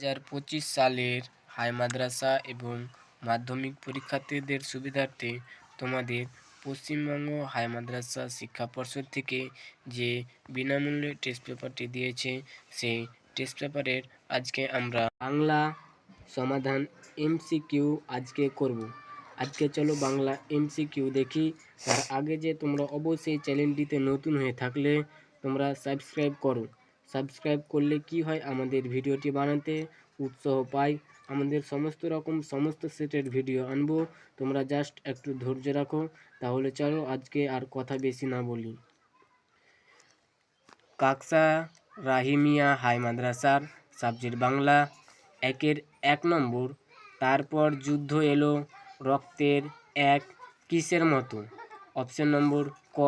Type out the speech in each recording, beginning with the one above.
2025 সালের হাই মাদ্রাসা এবং মাধ্যমিক পরীক্ষার্থীদের সুবিধার্থে তোমাদের পশ্চিমবঙ্গ হাই মাদ্রাসা শিক্ষা পর্ষদ থেকে যে বিনামূল্যে টেস্ট পেপারটি দিয়েছে, সেই টেস্ট পেপারের আজকে আমরা বাংলা সমাধান এমসিকিউ আজকে করব। আজকে চলো বাংলা এমসিকিউ দেখি। তার আগে যে তোমরা অবশ্যই চ্যানেলটিতে নতুন হয়ে থাকলে তোমরা সাবস্ক্রাইব করো। সাবস্ক্রাইব করলে কি হয়, আমাদের ভিডিওটি বানাতে উৎসাহ পাই। আমাদের সমস্ত সেটের ভিডিও আনবো, তোমরা জাস্ট একটু ধৈর্য রাখো। তাহলে চলো আজকে আর কথা বেশি না বলি। কাকসা রাহিমিয়া হাই মাদ্রাসার সাবজেক্ট বাংলা, 1 নম্বর। তারপর যুদ্ধ এলো রক্তের এক কিসের মতো? অপশন নম্বর ক,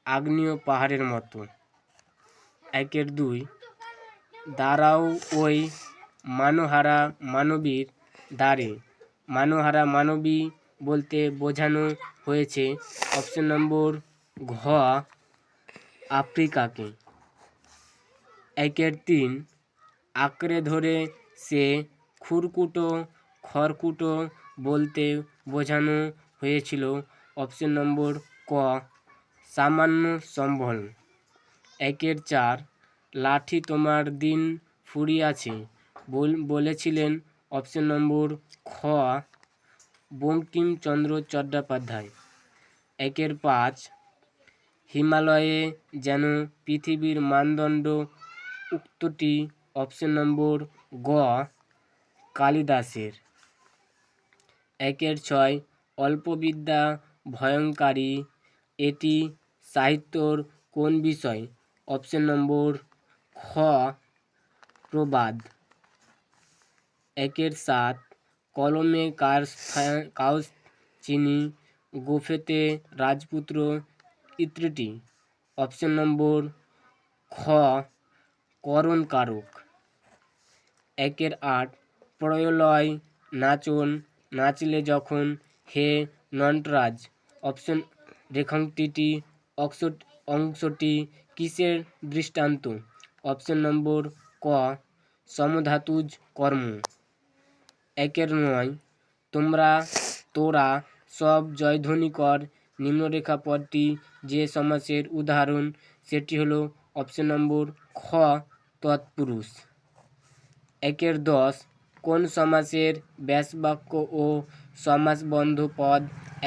আগ্নেয় পাহাড়ের মতো। 2, দাঁড়াও ওই মানহারা মানবীর দ্বারে। মানহারা মানবী বলতে বোঝানো হয়েছে অপশন নম্বর ঘ, আফ্রিকাকে। 3, আঁকড়ে ধরে সে খড়কুটো বলতে বোঝানো হয়েছিল অপশন নম্বর ক, সামান্য সম্বল। 4, লাঠি তোমার দিন ফুরিয়াছে বলেছিলেন অপশন নম্বর খ, বঙ্কিমচন্দ্র চট্টোপাধ্যায়। 5, হিমালয়ে যেন পৃথিবীর মানদণ্ড, উক্তটি অপশন নম্বর গ, কালিদাসের। 6, অল্পবিদ্যা ভয়ঙ্করী, এটি সাহিত্যর কোন বিষয়? অপশন নম্বর খ, প্রবাদ। 7, কলমে কাউস চিনি, গোফেতে রাজপুত্র, ইত্রিটি অপশন নম্বর খ, করণকারক। 8, প্রলয় নাচন নাচলে যখন হে নটরাজ, অপশন রেখাংকটি অংশটি কিসের দৃষ্টান্ত? অপশন নম্বর ক, সমধাতুজ কর্ম। 9, তোরা সব জয়ধ্বনি কর, নিম্নরেখা পদটি যে সমাসের উদাহরণ সেটি হলো অপশন নম্বর খ, তৎপুরুষ। 10, কোন সমাসের ব্যাসবাক্য ও সমাসবদ্ধ পদ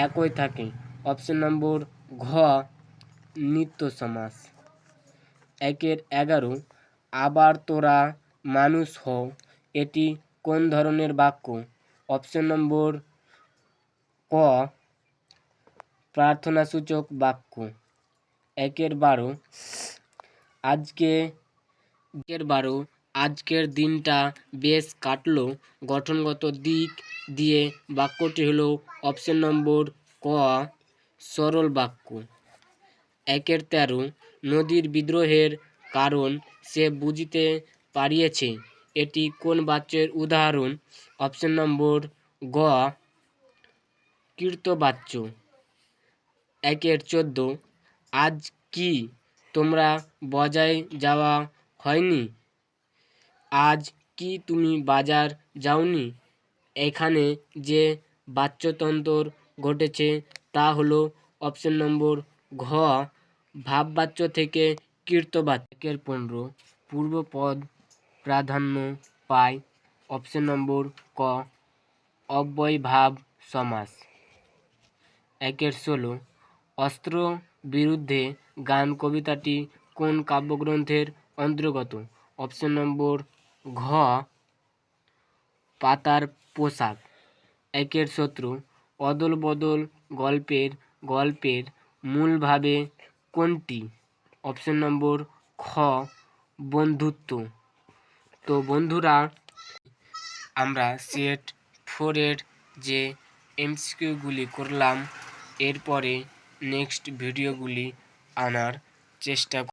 একই থাকে? অপশন নম্বর ঘ, নিত্য সমাস। 11, আবার তোরা মানুষ হও, এটি কোন ধরনের বাক্য? অপশন নম্বর ক, প্রার্থনাসূচক বাক্য। 12, আজকের দিনটা বেশ কাটলো, গঠনগত দিক দিয়ে বাক্যটি হলো অপশন নম্বর ক, সরল বাক্য। 13, নদীর বিদ্রোহের কারণ সে বুঝিতে পারিয়াছে, এটি কোন বাচ্যের উদাহরণ? অপশন নম্বর গ, কৃতবাচ্য। 14, আজ কি তোমরা বাজারে যাওয়া হয়নি? আজ কি তুমি বাজার যাওনি? এখানে যে বাচ্যতন্ত্র ঘটেছে তা হলো অপশন নম্বর ঘ, ভাববাচ্য থেকে কৃতবাচ্য। 15, পূর্বপদ প্রাধান্য পায়, অপশন নম্বর ক, অব্যয়ভাব সমাস। 16, অস্ত্র বিরুদ্ধে গান কবিতাটি কোন কাব্যগ্রন্থের অন্তর্গত? অপশন নম্বর ঘ, পাতার পোশাক। 17, অদল বদল গল্পের মূল ভাবে কোনটি? অপশন নম্বর খ, বন্ধুত্ব। তো বন্ধুরা, আমরা সেট 4 যে এমসিকিউগুলি করলাম, এরপরে নেক্সট ভিডিওগুলি আনার চেষ্টা